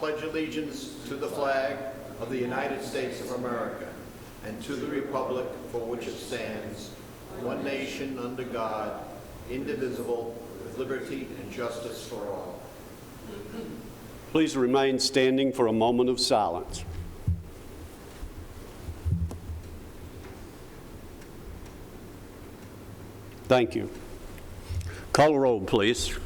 pledge allegiance to the flag of the United States of America and to the republic for which it stands, one nation under God, indivisible, with liberty and justice for all. Please remain standing for a moment of silence. Thank you. Call the roll, please.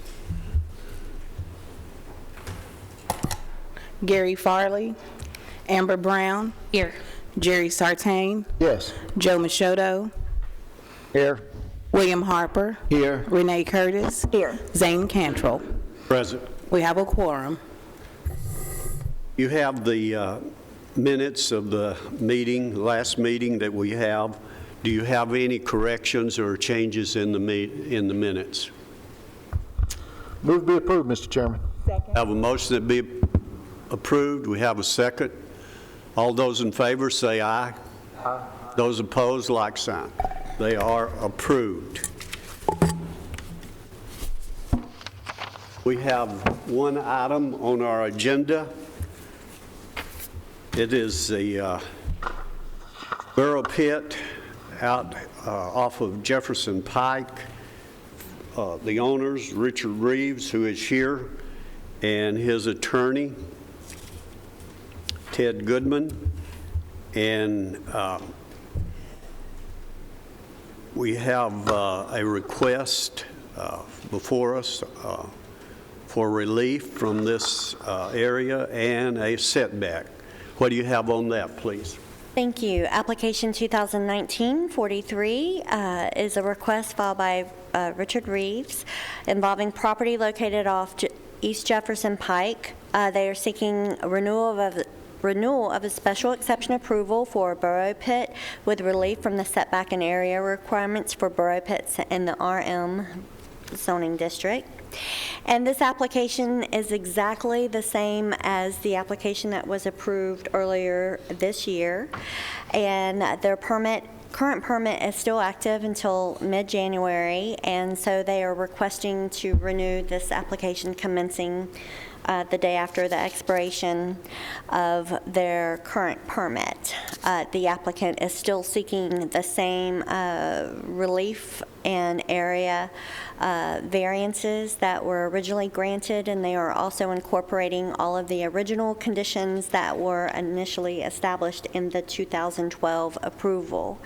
Gary Farley. Amber Brown. Here. Jerry Sartain. Yes. Joe Machado. Here. William Harper. Here. Renee Curtis. Here. Zane Cantrell. Present. We have a quorum. You have the minutes of the meeting, last meeting that we have. Do you have any corrections or changes in the minutes? Move to be approved, Mr. Chairman. Have a motion that be approved. We have a second. All those in favor say aye. Aye. Those opposed, like sign. They are approved. We have one item on our agenda. It is the Burro Pit out off of Jefferson Pike. The owners, Richard Reeves, who is here, and his attorney, Ted Goodman. And we have a request before us for relief from this area and a setback. What do you have on that, please? Thank you. Application 2019-43 is a request filed by Richard Reeves involving property located off East Jefferson Pike. They are seeking a renewal of a special exception approval for a burro pit with relief from the setback and area requirements for burro pits in the RM zoning district. And this application is exactly the same as the application that was approved earlier this year. And their current permit is still active until mid-January, and so they are requesting to renew this application commencing the day after the expiration of their current permit. The applicant is still seeking the same relief and area variances that were originally granted, and they are also incorporating all of the original conditions that were initially established in the 2012 approval.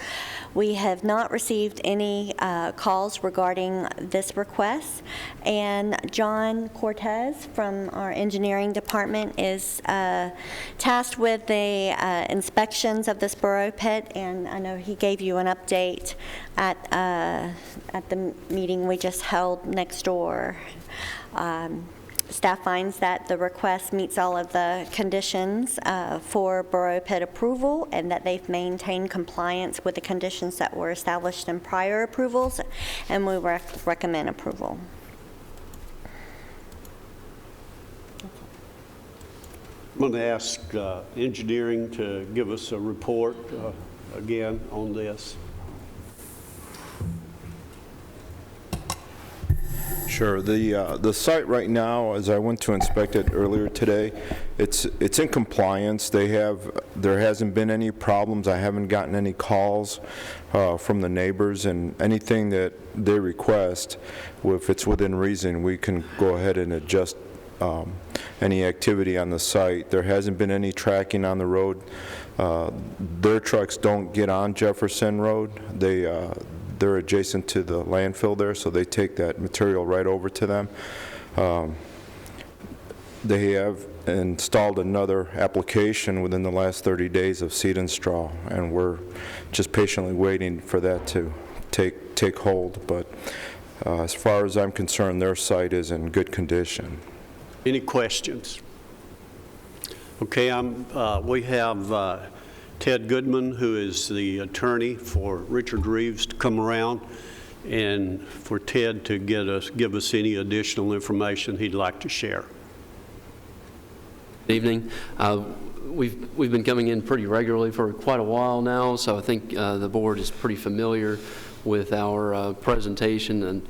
We have not received any calls regarding this request, and John Cortez from our engineering department is tasked with the inspections of this burro pit, and I know he gave you an update at the meeting we just held next door. Staff finds that the request meets all of the conditions for burro pit approval, and that they've maintained compliance with the conditions that were established in prior approvals, and we recommend approval. I'm going to ask engineering to give us a report again on this. Sure. The site right now, as I went to inspect it earlier today, it's in compliance. There hasn't been any problems. I haven't gotten any calls from the neighbors, and anything that they request, if it's within reason, we can go ahead and adjust any activity on the site. There hasn't been any tracking on the road. Their trucks don't get on Jefferson Road. They're adjacent to the landfill there, so they take that material right over to them. They have installed another application within the last 30 days of seed and straw, and we're just patiently waiting for that to take hold. But as far as I'm concerned, their site is in good condition. Any questions? Okay, we have Ted Goodman, who is the attorney for Richard Reeves, to come around and for Ted to give us any additional information he'd like to share. Good evening. We've been coming in pretty regularly for quite a while now, so I think the board is pretty familiar with our presentation. And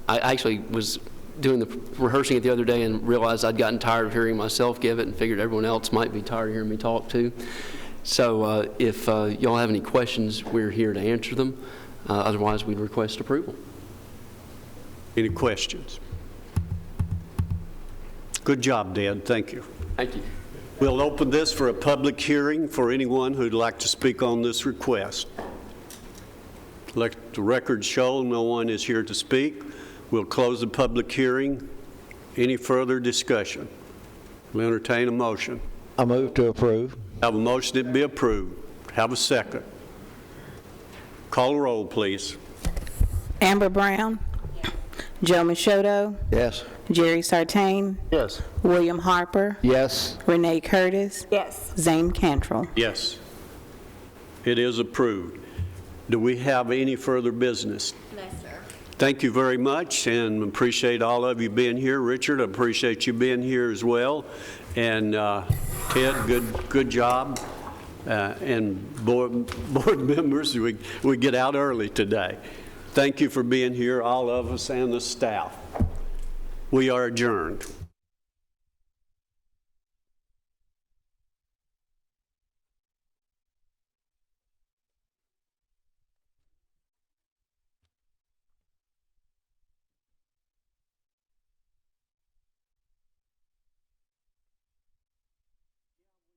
I actually was doing the rehearsing it the other day and realized I'd gotten tired of hearing myself give it and figured everyone else might be tired of hearing me talk too. So if y'all have any questions, we're here to answer them. Otherwise, we'd request approval. Any questions? Good job, Dan. Thank you. Thank you. We'll open this for a public hearing for anyone who'd like to speak on this request. Let the record show no one is here to speak. We'll close the public hearing. Any further discussion? We'll entertain a motion. I move to approve. Have a motion to be approved. Have a second. Call a roll, please. Amber Brown. Joe Machado. Yes. Jerry Sartain. Yes. William Harper. Yes. Renee Curtis. Yes. Zane Cantrell. Yes. It is approved. Do we have any further business? No, sir. Thank you very much, and appreciate all of you being here. Richard, I appreciate you being here as well. And Ted, good job. And board members, we get out early today. Thank you for being here, all of us and the staff. We are adjourned.